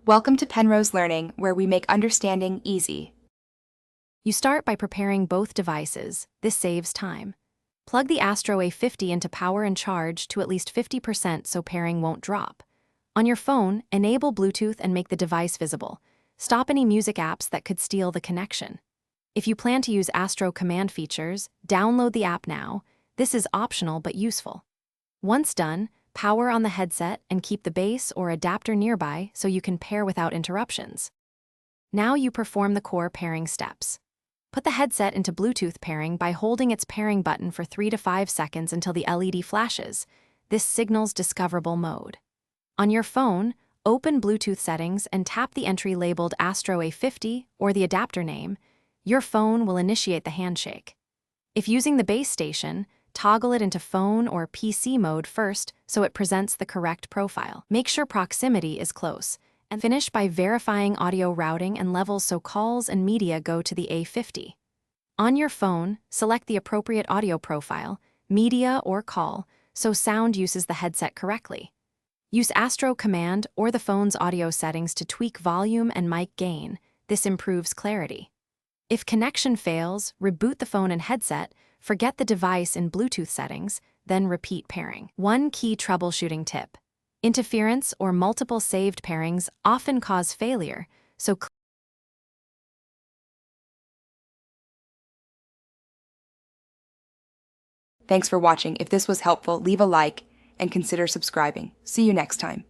Welcome to Penrose Learning, where we make understanding easy. You start by preparing both devices. This saves time. Plug the Astro A50 into power and charge to at least 50% so pairing won't drop. On your phone, enable Bluetooth and make the device visible. Stop any music apps that could steal the connection. If you plan to use Astro command features, download the app now. This is optional but useful. Once done, power on the headset and keep the base or adapter nearby so you can pair without interruptions. Now you perform the core pairing steps. Put the headset into Bluetooth pairing by holding its pairing button for 3 to 5 seconds until the LED flashes. This signals discoverable mode. On your phone, open Bluetooth settings and tap the entry labeled Astro A50 or the adapter name. Your phone will initiate the handshake. If using the base station, toggle it into phone or PC mode first so it presents the correct profile. Make sure proximity is close, and finish by verifying audio routing and levels so calls and media go to the A50. On your phone, select the appropriate audio profile, media or call, so sound uses the headset correctly. Use Astro Command or the phone's audio settings to tweak volume and mic gain. This improves clarity. If connection fails, reboot the phone and headset, forget the device in Bluetooth settings, then repeat pairing. One key troubleshooting tip. Interference or multiple saved pairings often cause failure, so Thanks for watching. If this was helpful, leave a like and consider subscribing. See you next time.